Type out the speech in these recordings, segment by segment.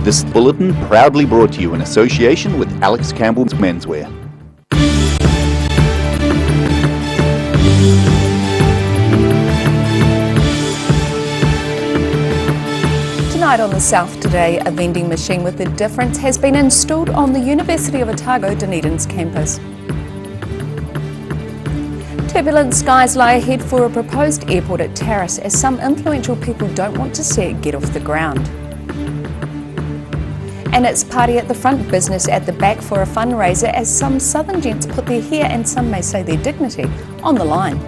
This bulletin proudly brought to you in association with Alex Campbell's Menswear. Tonight on The South Today, a vending machine with a difference has been installed on the University of Otago Dunedin's campus. Turbulent skies lie ahead for a proposed airport at Terrace as some influential people don't want to see it get off the ground. And it's party at the front, business at the back for a fundraiser as some southern gents put their hair and some may say their dignity on the line.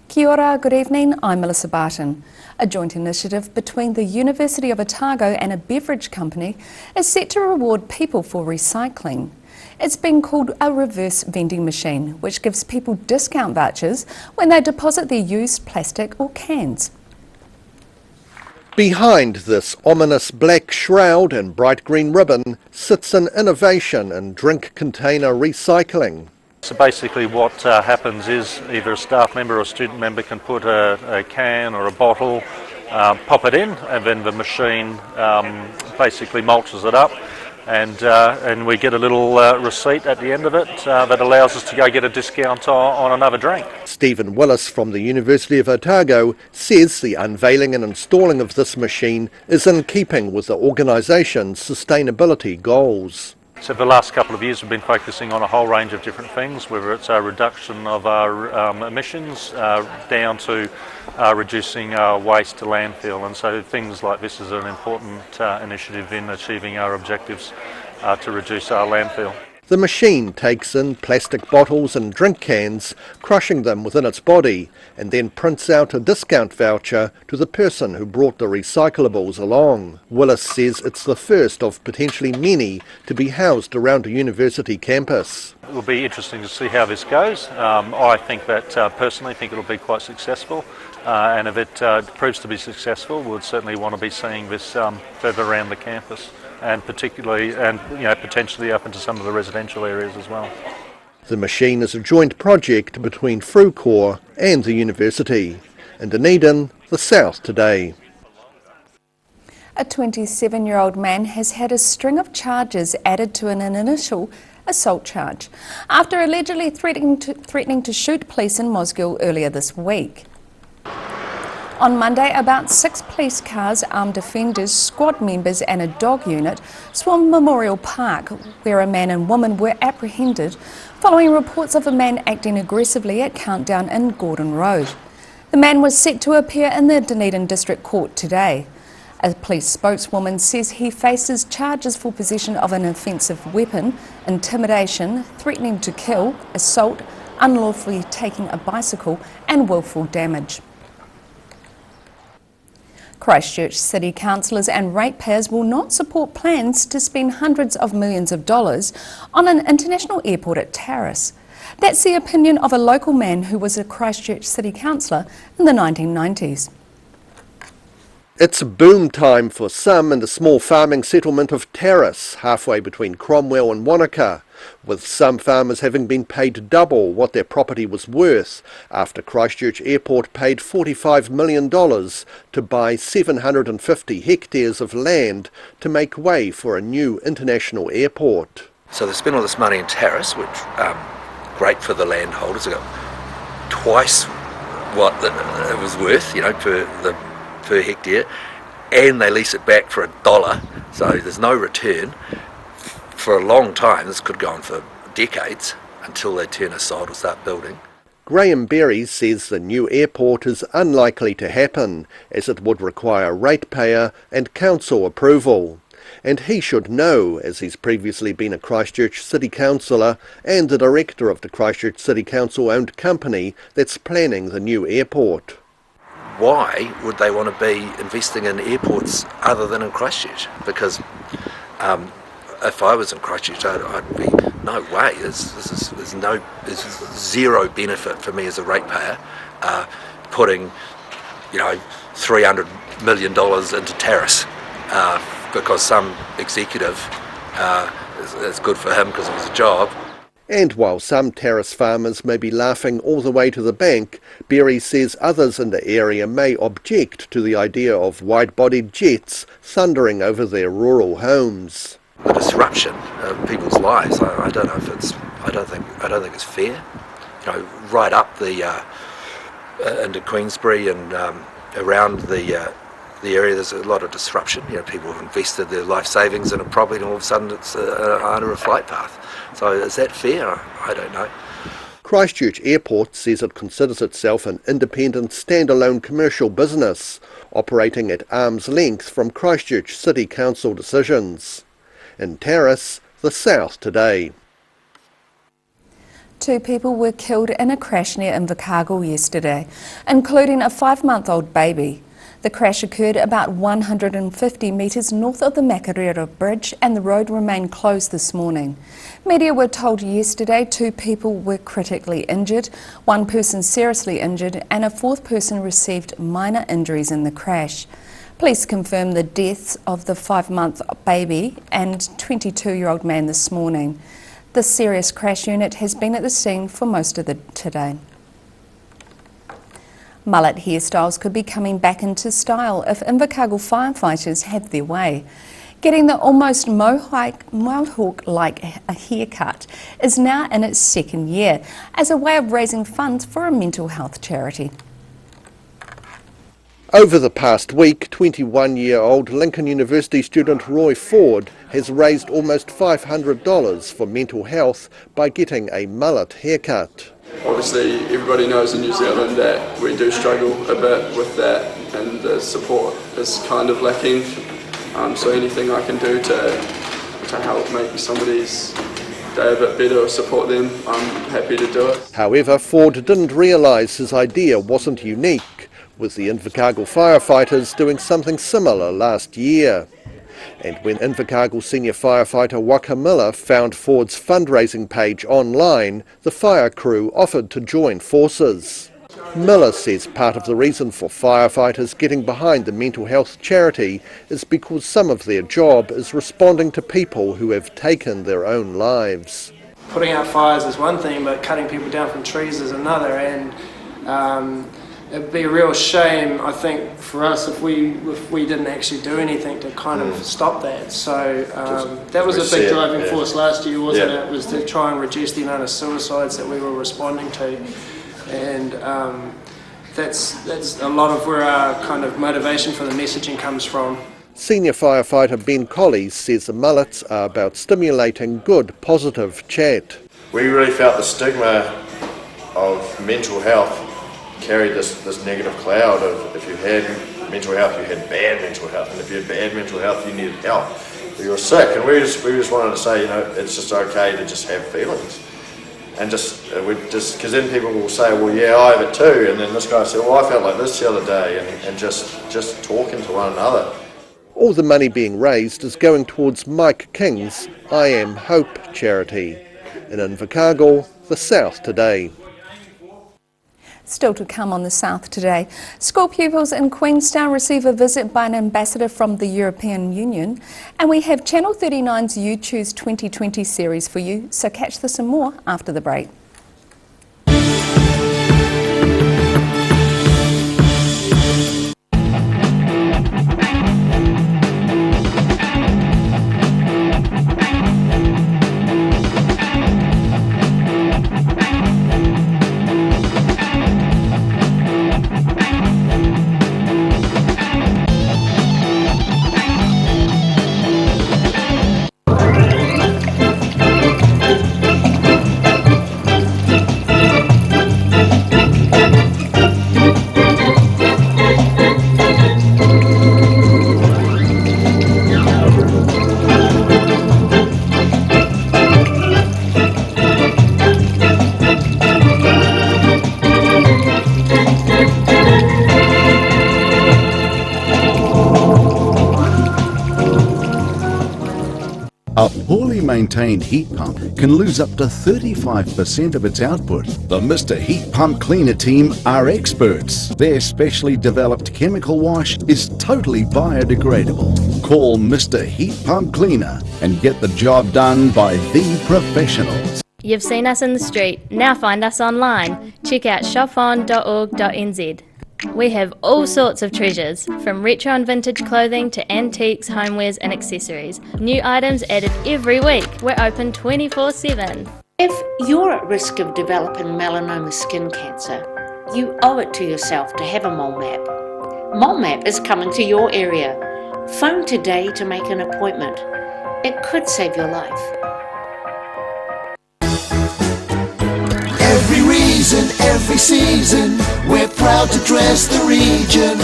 Kia ora, good evening, I'm Melissa Barton. A joint initiative between the University of Otago and a beverage company is set to reward people for recycling. It's been called a reverse vending machine, which gives people discount vouchers when they deposit their used plastic or cans. Behind this ominous black shroud and bright green ribbon sits an innovation in drink container recycling. So basically what happens is either a staff member or a student member can put a can or a bottle, pop it in, and then the machine basically mulches it up, and we get a little receipt at the end of it that allows us to go get a discount on another drink. Stephen Willis from the University of Otago says the unveiling and installing of this machine is in keeping with the organisation's sustainability goals. So the last couple of years we've been focusing on a whole range of different things, whether it's a reduction of our emissions down to reducing our waste to landfill, and so things like this is an important initiative in achieving our objectives to reduce our landfill. The machine takes in plastic bottles and drink cans, crushing them within its body, and then prints out a discount voucher to the person who brought the recyclables along. Willis says it's the first of potentially many to be housed around a university campus. It will be interesting to see how this goes. I think that personally think it'll be quite successful, and if it proves to be successful, we'll certainly want to be seeing this further around the campus, and particularly, and potentially up into some of the residential areas as well. The machine is a joint project between Frucor and the university. In Dunedin, The South Today. A 27-year-old man has had a string of charges added to an initial assault charge after allegedly threatening to shoot police in Mosgiel earlier this week. On Monday, about 6 police cars, armed defenders, squad members and a dog unit swarmed Memorial Park, where a man and woman were apprehended following reports of a man acting aggressively at Countdown in Gordon Road. The man was set to appear in the Dunedin District Court today. A police spokeswoman says he faces charges for possession of an offensive weapon, intimidation, threatening to kill, assault, unlawfully taking a bicycle and willful damage. Christchurch City councillors and ratepayers will not support plans to spend hundreds of millions of dollars on an international airport at Terrace. That's the opinion of a local man who was a Christchurch City councillor in the 1990s. It's boom time for some in the small farming settlement of Terrace, halfway between Cromwell and Wanaka, with some farmers having been paid double what their property was worth after Christchurch Airport paid $45 million to buy 750 hectares of land to make way for a new international airport. So they spent all this money in Terrace, which great for the landholders. They got twice what it was worth, per hectare, and they lease it back for $1, so there's no return for a long time. This could go on for decades until they turn aside or start building. Graham Berry says the new airport is unlikely to happen, as it would require ratepayer and council approval. And he should know, as he's previously been a Christchurch City councillor and the director of the Christchurch City Council-owned company that's planning the new airport. Why would they want to be investing in airports other than in Christchurch? Because if I was in Christchurch, I'd be, no way, there's zero benefit for me as a ratepayer putting, $300 million into Terrace because some executive, it's good for him because it was a job. And while some terrace farmers may be laughing all the way to the bank, Berry says others in the area may object to the idea of wide-bodied jets thundering over their rural homes. The disruption of people's lives, I don't know if it's, I don't think it's fair. You know, right up the into Queensbury and around the area, there's a lot of disruption. You know, people have invested their life savings in a property, and all of a sudden it's under a flight path. So is that fair? I don't know. Christchurch Airport says it considers itself an independent, standalone commercial business, operating at arm's length from Christchurch City Council decisions. In Terrace, the South Today. 2 people were killed in a crash near Invercargill yesterday, including a 5-month-old baby. The crash occurred about 150 metres north of the Makarira Bridge, and the road remained closed this morning. Media were told yesterday 2 people were critically injured, 1 person seriously injured, and a 4th person received minor injuries in the crash. Police confirmed the deaths of the 5-month baby and 22-year-old man this morning. The serious crash unit has been at the scene for most of today. Mullet hairstyles could be coming back into style if Invercargill firefighters have their way. Getting the almost mohawk-like a haircut is now in its 2nd year as a way of raising funds for a mental health charity. Over the past week, 21-year-old Lincoln University student Roy Ford has raised almost $500 for mental health by getting a mullet haircut. Obviously, everybody knows in New Zealand that we do struggle a bit with that, and the support is kind of lacking. So anything I can do to help make somebody's day a bit better or support them, I'm happy to do it. However, Ford didn't realise his idea wasn't unique, with the Invercargill firefighters doing something similar last year. And when Invercargill senior firefighter Waka Miller found Ford's fundraising page online, the fire crew offered to join forces. Miller says part of the reason for firefighters getting behind the mental health charity is because some of their job is responding to people who have taken their own lives. Putting out fires is one thing, but cutting people down from trees is another, and it'd be a real shame, I think, for us if we didn't actually do anything to kind of stop that. So that was a big driving force last year, wasn't it? It was to try and reduce the amount of suicides that we were responding to, and that's a lot of where our kind of motivation for the messaging comes from. Senior firefighter Ben Collies says the mullets are about stimulating good, positive chat. We really felt the stigma of mental health carried this negative cloud of if you had mental health, you had bad mental health, and if you had bad mental health, you needed help, or you were sick. And we just wanted to say, you know, it's just okay to just have feelings, and because then people will say, well, yeah, I have it too, and then this guy said, well, I felt like this the other day, and just talking to one another. All the money being raised is going towards Mike King's I Am Hope charity. In Invercargill, the South Today. Still to come on the South Today, school pupils in Queenstown receive a visit by an ambassador from the European Union, and we have Channel 39's You Choose 2020 series for you, so catch this and more after the break. A poorly maintained heat pump can lose up to 35% of its output. The Mr. Heat Pump Cleaner team are experts. Their specially developed chemical wash is totally biodegradable. Call Mr. Heat Pump Cleaner and get the job done by the professionals. You've seen us in the street, now find us online. Check out shopon.org.nz. We have all sorts of treasures, from retro and vintage clothing to antiques, homewares and accessories. New items added every week. We're open 24/7. If you're at risk of developing melanoma skin cancer, you owe it to yourself to have a mole map. Mole Map is coming to your area. Phone today to make an appointment. It could save your life. Every reason, every season, we're proud to dress the region.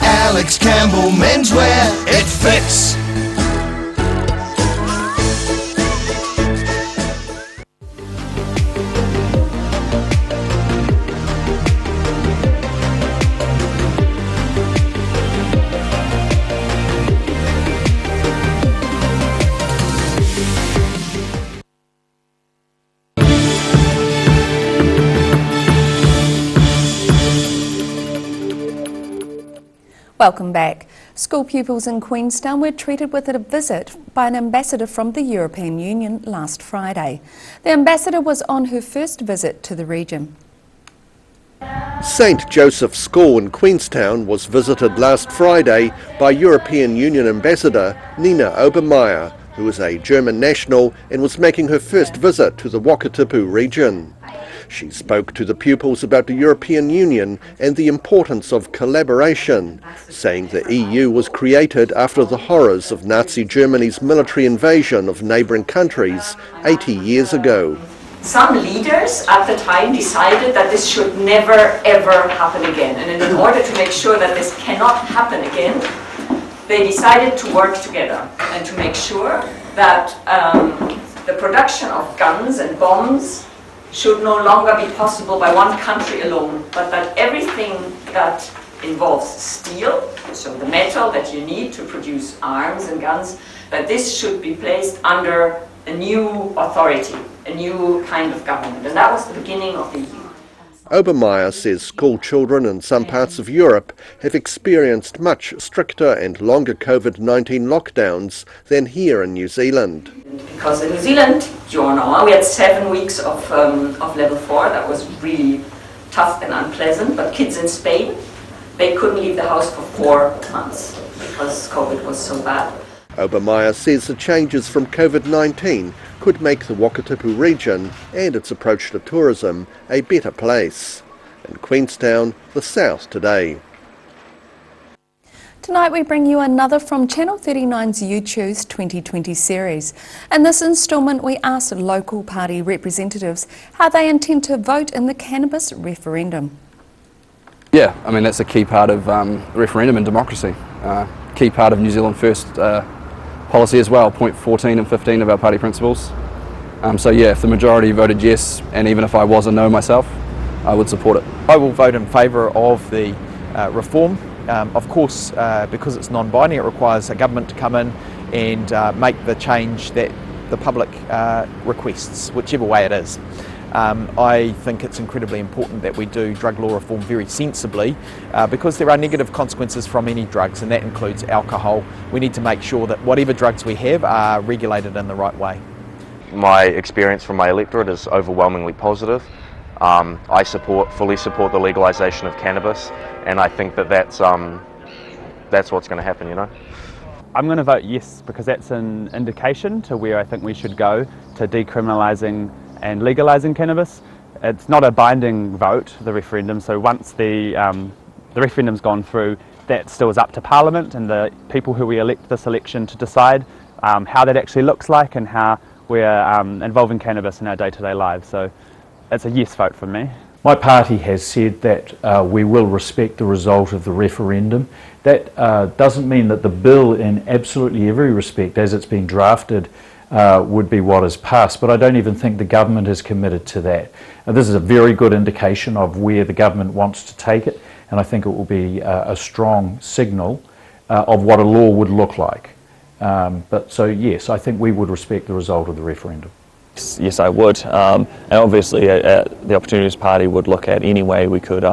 Alex Campbell Menswear, it fits. Welcome back. School pupils in Queenstown were treated with a visit by an ambassador from the European Union last Friday. The ambassador was on her first visit to the region. St Joseph's School in Queenstown was visited last Friday by European Union Ambassador Nina Obermeier, who is a German national and was making her first visit to the Wakatipu region. She spoke to the pupils about the European Union and the importance of collaboration, saying the EU was created after the horrors of Nazi Germany's military invasion of neighbouring countries 80 years ago. Some leaders at the time decided that this should never ever happen again, and in order to make sure that this cannot happen again, they decided to work together and to make sure that the production of guns and bombs should no longer be possible by one country alone, but that everything that involves steel, so the metal that you need to produce arms and guns, that this should be placed under a new authority, a new kind of government. And that was the beginning of the EU. Obermeier says school children in some parts of Europe have experienced much stricter and longer COVID-19 lockdowns than here in New Zealand. Because in New Zealand, you all know, we had 7 weeks of level 4. That was really tough and unpleasant. But kids in Spain, they couldn't leave the house for 4 months because COVID was so bad. Obermeier says the changes from COVID-19 could make the Wakatipu region and its approach to tourism a better place. In Queenstown, the South Today. Tonight we bring you another from Channel 39's You Choose 2020 series. In this instalment we asked local party representatives how they intend to vote in the cannabis referendum. Yeah, I mean that's a key part of referendum and democracy. Key part of New Zealand First policy as well, point 14 and 15 of our party principles. So yeah, if the majority voted yes, and even if I was a no myself, I would support it. I will vote in favour of the reform. Of course, because it's non-binding, it requires a government to come in and make the change that the public requests, whichever way it is. I think it's incredibly important that we do drug law reform very sensibly because there are negative consequences from any drugs, and that includes alcohol. We need to make sure that whatever drugs we have are regulated in the right way. My experience from my electorate is overwhelmingly positive. I fully support the legalisation of cannabis, and I think that that's what's going to happen, you know. I'm going to vote yes because that's an indication to where I think we should go to decriminalising and legalising cannabis. It's not a binding vote, the referendum, so once the referendum's gone through, that still is up to Parliament and the people who we elect this election to decide how that actually looks like and how we're involving cannabis in our day-to-day lives. So it's a yes vote from me. My party has said that we will respect the result of the referendum. That doesn't mean that the bill in absolutely every respect as it's been drafted would be what is passed, but I don't even think the government is committed to that. This is a very good indication of where the government wants to take it, and I think it will be a strong signal of what a law would look like. So yes, I think we would respect the result of the referendum. Yes, I would. And obviously, the Opportunities Party would look at any way we could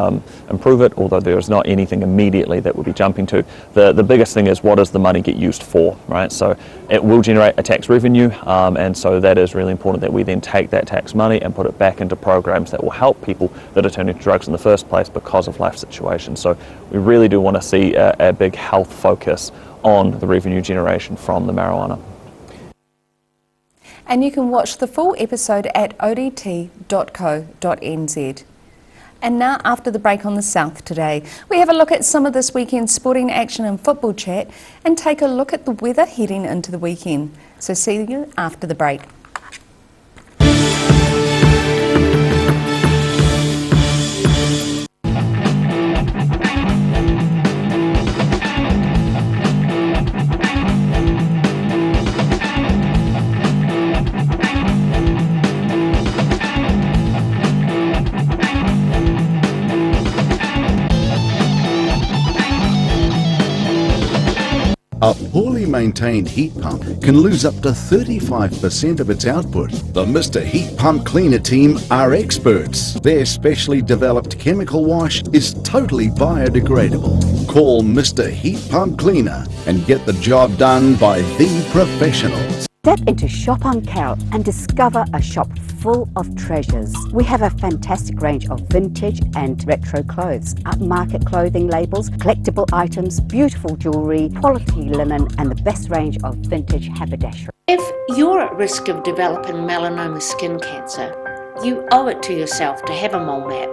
improve it, although there is not anything immediately that we'll be jumping to. The biggest thing is, what does the money get used for, right? So it will generate a tax revenue, and so that is really important that we then take that tax money and put it back into programs that will help people that are turning to drugs in the first place because of life situations. So we really do want to see a big health focus on the revenue generation from the marijuana. And you can watch the full episode at odt.co.nz. And now, after the break on the South Today, we have a look at some of this weekend's sporting action and football chat and take a look at the weather heading into the weekend. So see you after the break. A poorly maintained heat pump can lose up to 35% of its output. The Mr. Heat Pump Cleaner team are experts. Their specially developed chemical wash is totally biodegradable. Call Mr. Heat Pump Cleaner and get the job done by the professionals. Step into Shop on Carrot and discover a shop full of treasures. We have a fantastic range of vintage and retro clothes, upmarket clothing labels, collectible items, beautiful jewellery, quality linen and the best range of vintage haberdashery. If you're at risk of developing melanoma skin cancer, you owe it to yourself to have a mole map.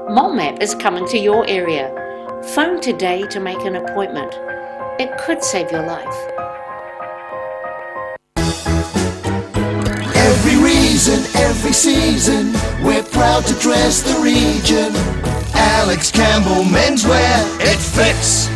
Mole map is coming to your area. Phone today to make an appointment. It could save your life. Every reason, every season, we're proud to dress the region. Alex Campbell Menswear, it fits.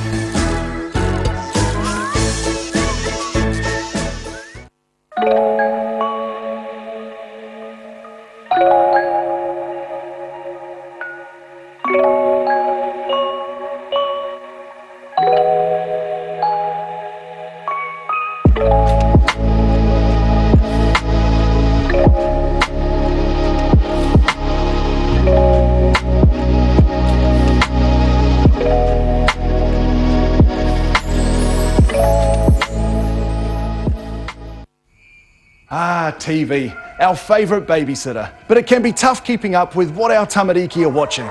TV, our favourite babysitter, but it can be tough keeping up with what our tamariki are watching.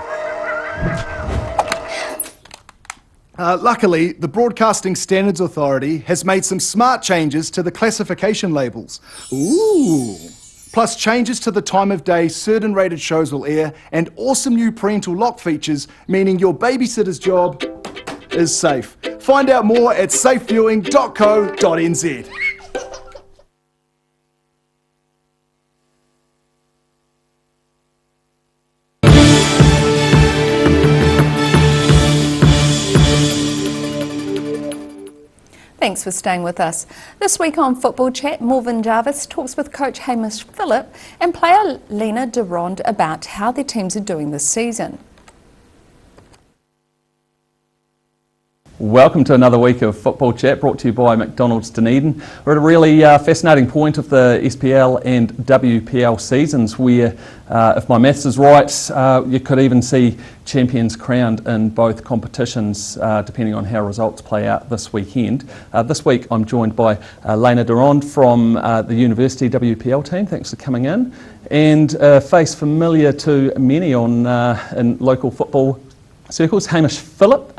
Luckily, the Broadcasting Standards Authority has made some smart changes to the classification labels. Ooh! Plus changes to the time of day certain rated shows will air and awesome new parental lock features, meaning your babysitter's job is safe. Find out more at safeviewing.co.nz. Thanks for staying with us. This week on Football Chat, Morven Jarvis talks with coach Hamish Phillip and player Lena Durand about how their teams are doing this season. Welcome to another week of Football Chat brought to you by McDonald's Dunedin. We're at a really fascinating point of the SPL and WPL seasons where, if my maths is right, you could even see champions crowned in both competitions depending on how results play out this weekend. This week I'm joined by Lena Durand from the University WPL team. Thanks for coming in. And a face familiar to many in local football circles, Hamish Phillip.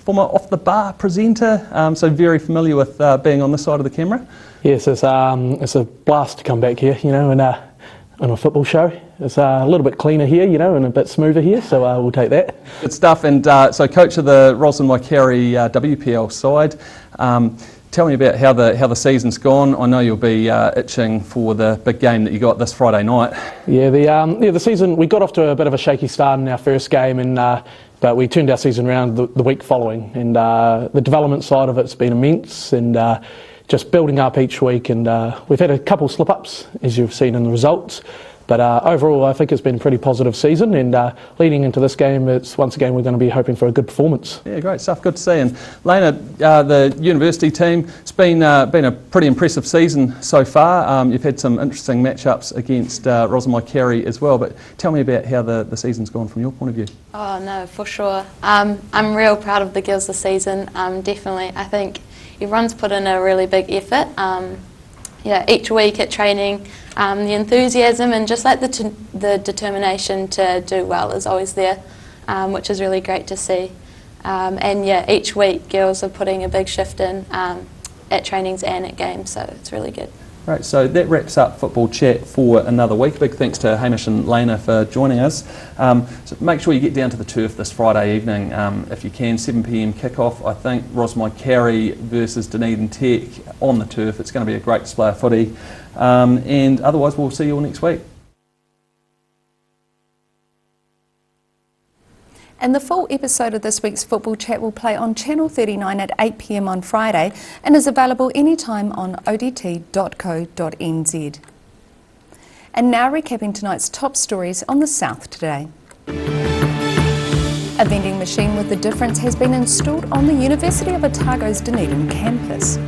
Former Off the Bar presenter, so very familiar with being on this side of the camera. Yes, it's a blast to come back here, you know, and on a football show. It's a little bit cleaner here, you know, and a bit smoother here, so we'll take that. Good stuff, and so coach of the Roslyn Waikari WPL side. Tell me about how the season's gone. I know you'll be itching for the big game that you got this Friday night. Yeah, the season, we got off to a bit of a shaky start in our first game, and but we turned our season around the week following, and the development side of it's been immense, and just building up each week, and we've had a couple slip-ups, as you've seen in the results, But overall, I think it's been a pretty positive season, and leading into this game, it's once again we're going to be hoping for a good performance. Yeah, great stuff. Good to see. And Lena, the university team, it's been a pretty impressive season so far. You've had some interesting matchups against Rosamond Carey as well. But tell me about how the season's gone from your point of view. Oh no, for sure. I'm real proud of the girls this season. Definitely, I think everyone's put in a really big effort. Each week at training, the enthusiasm and just like the determination to do well is always there, which is really great to see. Each week girls are putting a big shift in at trainings and at games, so it's really good. Right, so that wraps up Football Chat for another week. Big thanks to Hamish and Lena for joining us. So make sure you get down to the turf this Friday evening if you can, 7 p.m. kick-off. I think Rosamond Carey versus Dunedin Tech on the turf. It's going to be a great display of footy. And otherwise, we'll see you all next week. And the full episode of this week's Football Chat will play on Channel 39 at 8 p.m. on Friday and is available anytime on odt.co.nz. And now recapping tonight's top stories on the South today. A vending machine with a difference has been installed on the University of Otago's Dunedin campus.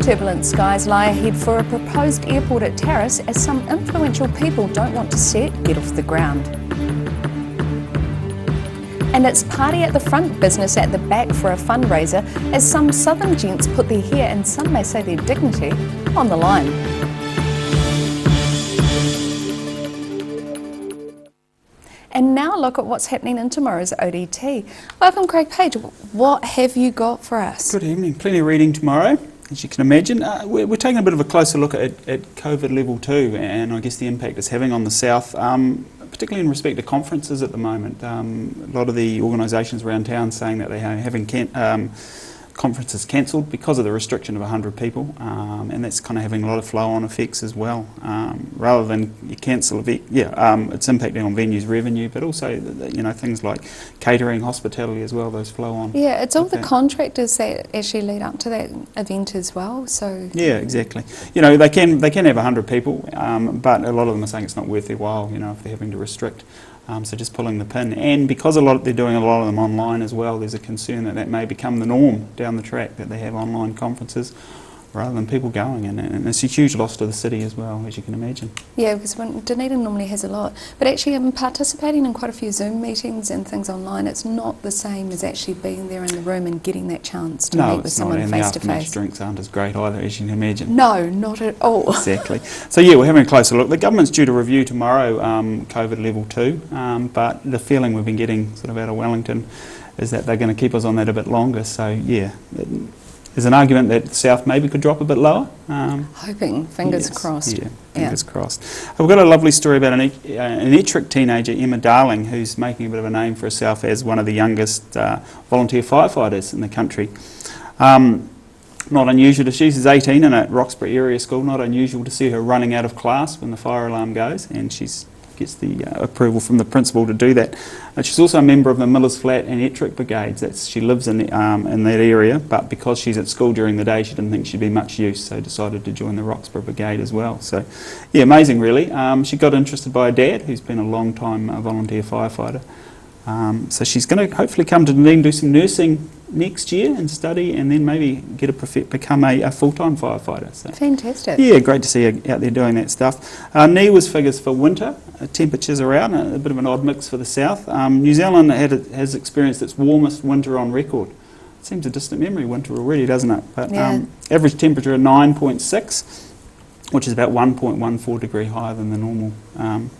Turbulent skies lie ahead for a proposed airport at Terrace as some influential people don't want to see it get off the ground. And it's party at the front, business at the back for a fundraiser as some southern gents put their hair and some may say their dignity on the line. And now look at what's happening in tomorrow's ODT. Welcome, Craig Page. What have you got for us? Good evening. Plenty of reading tomorrow, as you can imagine. We're taking a bit of a closer look at COVID level 2 and I guess the impact it's having on the South, particularly in respect to conferences at the moment. A lot of the organisations around town saying that they are having conferences cancelled because of the restriction of 100 people, and that's kind of having a lot of flow-on effects as well. Rather than you cancel it's impacting on venues' revenue, but also things like catering, hospitality as well. Those flow-on. Yeah, it's all the contractors that actually lead up to that event as well. So yeah, exactly. They can have 100 people, but a lot of them are saying it's not worth their while. If they're having to restrict. So just pulling the pin, and because they're doing a lot of them online as well, there's a concern that may become the norm down the track, that they have online conferences rather than people going, and it's a huge loss to the city as well, as you can imagine. Yeah, because Dunedin normally has a lot, but actually I'm participating in quite a few Zoom meetings and things online. It's not the same as actually being there in the room and getting that chance to meet with someone face to face. No, the drinks aren't as great either, as you can imagine. No, not at all. Exactly. So yeah, we're having a closer look. The government's due to review tomorrow COVID level 2, but the feeling we've been getting sort of out of Wellington is that they're going to keep us on that a bit longer. So yeah. There's an argument that the South maybe could drop a bit lower. Hoping, fingers crossed. Yeah, fingers crossed. We've got a lovely story about an Ettrick teenager, Emma Darling, who's making a bit of a name for herself as one of the youngest volunteer firefighters in the country. Not unusual she's 18 and at Roxburgh Area School, not unusual to see her running out of class when the fire alarm goes, and she's gets the approval from the principal to do that. She's also a member of the Millers Flat and Ettrick Brigades. She lives in that area, but because she's at school during the day, she didn't think she'd be much use, so decided to join the Roxburgh Brigade as well. So, yeah, amazing really. She got interested by her dad, who's been a long time volunteer firefighter. So she's going to hopefully come to Dunedin, do some nursing next year and study, and then maybe become a full-time firefighter. So, fantastic. Yeah, great to see her out there doing that stuff. NIWA's figures for winter, temperatures around, a bit of an odd mix for the south. New Zealand has experienced its warmest winter on record. It seems a distant memory, winter already, doesn't it? But average temperature of 9.6, which is about 1.14 degree higher than the normal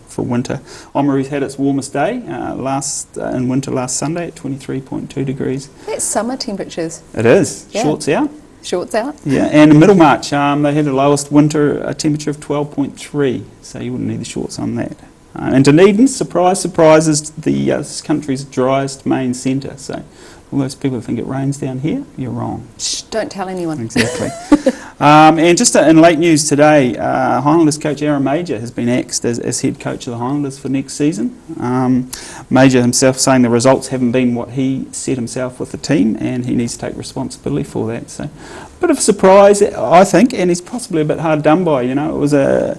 for winter. Oamaru's had its warmest day in winter last Sunday at 23.2 degrees. That's summer temperatures. It is. Yeah. Shorts out. Shorts out. Yeah, and in Middlemarch they had the lowest winter temperature of 12.3, so you wouldn't need the shorts on that. And Dunedin, surprise, surprise, is the country's driest main centre, so All those people that think it rains down here, you're wrong. Shh, don't tell anyone. Exactly. And just in late news today, Highlanders coach Aaron Major has been axed as head coach of the Highlanders for next season. Major himself saying the results haven't been what he said himself with the team, and he needs to take responsibility for that. So, a bit of a surprise, I think, and he's possibly a bit hard done by. You know, it was a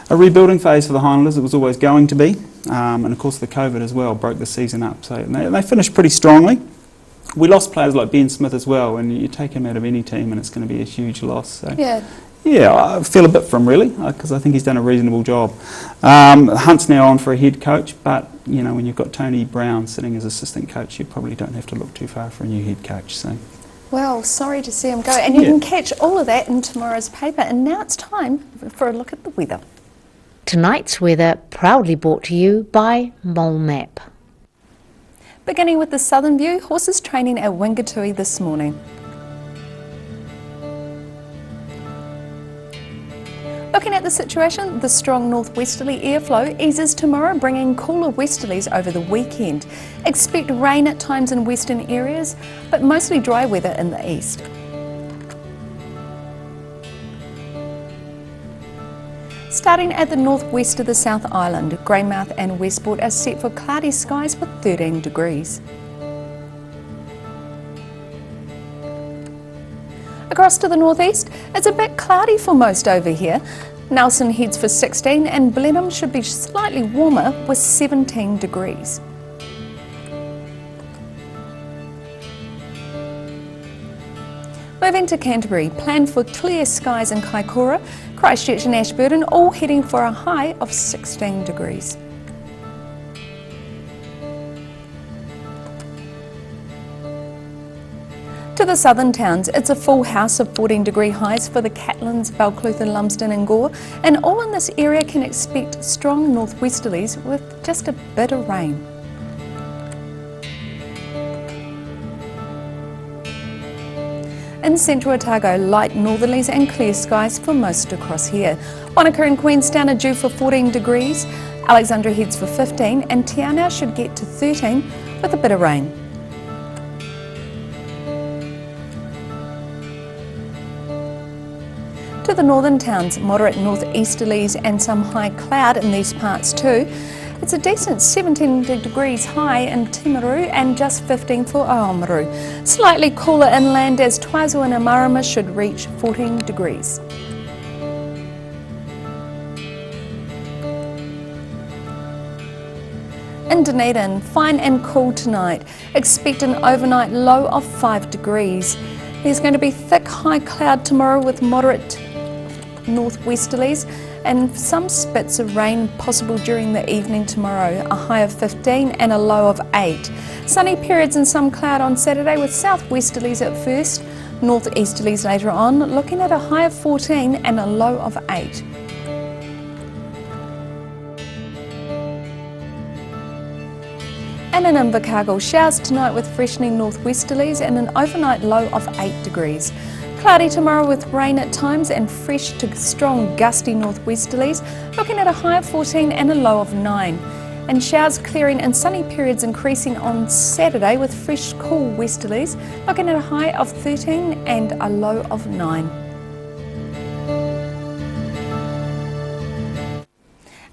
rebuilding phase for the Highlanders. It was always going to be, and of course the COVID as well broke the season up. So they finished pretty strongly. We lost players like Ben Smith as well, and you take him out of any team and it's going to be a huge loss. So. Yeah, I feel a bit for him really, because I think he's done a reasonable job. Hunt's now on for a head coach, but you know, when you've got Tony Brown sitting as assistant coach, you probably don't have to look too far for a new head coach. So. Well, sorry to see him go. And you can catch all of that in tomorrow's paper. And now it's time for a look at the weather. Tonight's weather proudly brought to you by Mole Map. Beginning with the southern view, horses training at Wingatui this morning. Looking at the situation, the strong northwesterly airflow eases tomorrow, bringing cooler westerlies over the weekend. Expect rain at times in western areas, but mostly dry weather in the east. Starting at the northwest of the South Island, Greymouth and Westport are set for cloudy skies with 13 degrees. Across to the northeast, it's a bit cloudy for most over here. Nelson heads for 16 and Blenheim should be slightly warmer with 17 degrees. Moving to Canterbury, plan for clear skies in Kaikoura, Christchurch and Ashburton all heading for a high of 16 degrees. To the southern towns, it's a full house of 14-degree highs for the Catlins, Balclutha, Lumsden and Gore, and all in this area can expect strong northwesterlies with just a bit of rain. In central Otago, light northerlies and clear skies for most across here. Wanaka and Queenstown are due for 14 degrees, Alexandra heads for 15 and Te Anau should get to 13 with a bit of rain. To the northern towns, moderate northeasterlies and some high cloud in these parts too. It's a decent 17 degrees high in Timaru and just 15 for Aomaru. Slightly cooler inland as Twizel and Amarama should reach 14 degrees. In Dunedin, fine and cool tonight. Expect an overnight low of 5 degrees. There's going to be thick high cloud tomorrow with moderate northwesterlies and some spits of rain possible during the evening tomorrow, a high of 15 and a low of 8. Sunny periods and some cloud on Saturday with southwesterlies at first, northeasterlies later on, looking at a high of 14 and a low of 8. And in Invercargill, showers tonight with freshening northwesterlies and an overnight low of 8 degrees. Cloudy tomorrow with rain at times and fresh to strong gusty northwesterlies, looking at a high of 14 and a low of 9. And showers clearing and sunny periods increasing on Saturday with fresh cool westerlies, looking at a high of 13 and a low of 9.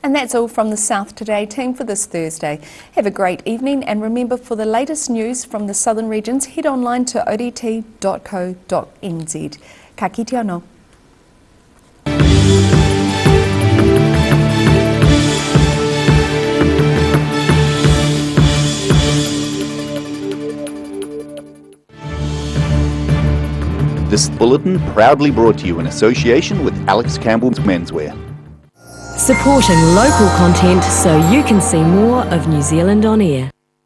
And that's all from the South Today team for this Thursday. Have a great evening and remember, for the latest news from the southern regions, head online to odt.co.nz. Ka kite anō. This bulletin proudly brought to you in association with Alex Campbell's Menswear. Supporting local content so you can see more of New Zealand on air.